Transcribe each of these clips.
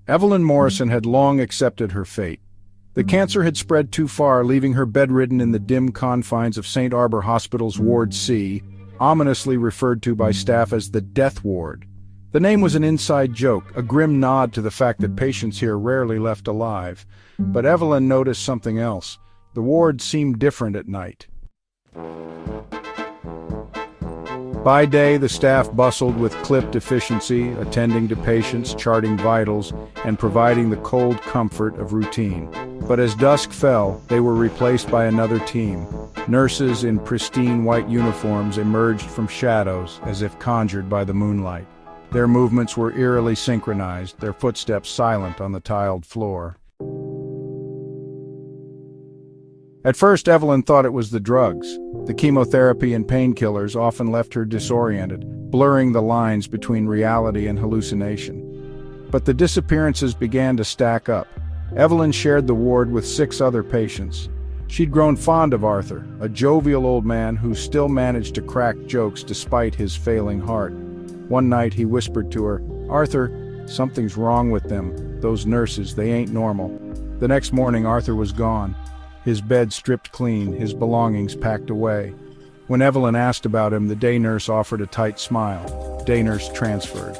Evelyn Morrison had long accepted her fate. The cancer had spread too far, leaving her bedridden in the dim confines of St. Arbor Hospital's Ward C, ominously referred to by staff as the Death Ward. The name was an inside joke, a grim nod to the fact that patients here rarely left alive. But Evelyn noticed something else. The ward seemed different at night. By day, the staff bustled with clipped efficiency, attending to patients, charting vitals, and providing the cold comfort of routine. But as dusk fell, they were replaced by another team. Nurses in pristine white uniforms emerged from shadows as if conjured by the moonlight. Their movements were eerily synchronized, their footsteps silent on the tiled floor. At first, Evelyn thought it was the drugs. The chemotherapy and painkillers often left her disoriented, blurring the lines between reality and hallucination. But the disappearances began to stack up. Evelyn shared the ward with 6 other patients. She'd grown fond of Arthur, a jovial old man who still managed to crack jokes despite his failing heart. One night he whispered to her, "Arthur, something's wrong with them. Those nurses, they ain't normal." The next morning Arthur was gone. His bed stripped clean, his belongings packed away. When Evelyn asked about him, the day nurse offered a tight smile. Day nurse transferred.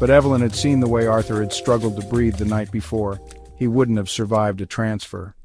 But Evelyn had seen the way Arthur had struggled to breathe the night before. He wouldn't have survived a transfer.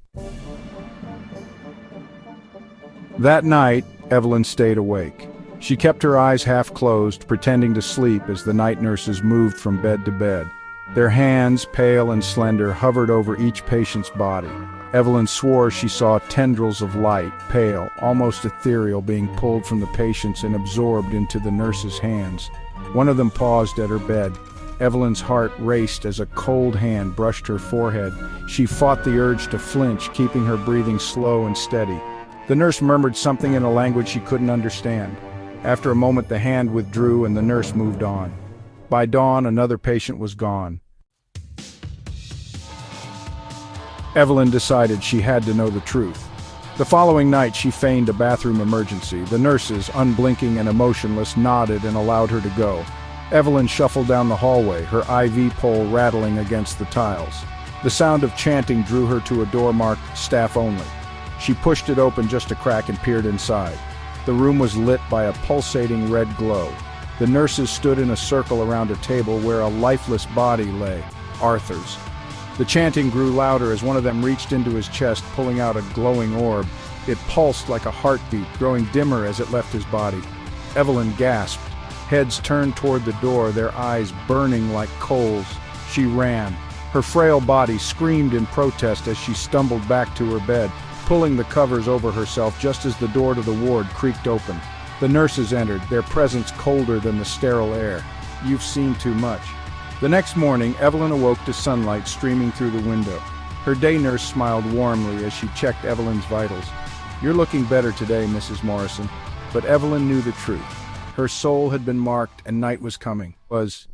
That night, Evelyn stayed awake. She kept her eyes half closed, pretending to sleep as the night nurses moved from bed to bed. Their hands, pale and slender, hovered over each patient's body. Evelyn swore she saw tendrils of light, pale, almost ethereal, being pulled from the patients and absorbed into the nurse's hands. One of them paused at her bed. Evelyn's heart raced as a cold hand brushed her forehead. She fought the urge to flinch, keeping her breathing slow and steady. The nurse murmured something in a language she couldn't understand. After a moment, the hand withdrew and the nurse moved on. By dawn, another patient was gone. Evelyn decided she had to know the truth. The following night, she feigned a bathroom emergency. The nurses, unblinking and emotionless, nodded and allowed her to go. Evelyn shuffled down the hallway, her IV pole rattling against the tiles. The sound of chanting drew her to a door marked "Staff Only." She pushed it open just a crack and peered inside. The room was lit by a pulsating red glow. The nurses stood in a circle around a table where a lifeless body lay, Arthur's. The chanting grew louder as one of them reached into his chest, pulling out a glowing orb. It pulsed like a heartbeat, growing dimmer as it left his body. Evelyn gasped. Heads turned toward the door, their eyes burning like coals. She ran. Her frail body screamed in protest as she stumbled back to her bed, pulling the covers over herself just as the door to the ward creaked open. The nurses entered, their presence colder than the sterile air. "You've seen too much." The next morning, Evelyn awoke to sunlight streaming through the window. Her day nurse smiled warmly as she checked Evelyn's vitals. "You're looking better today, Mrs. Morrison." But Evelyn knew the truth. Her soul had been marked and night was coming. Was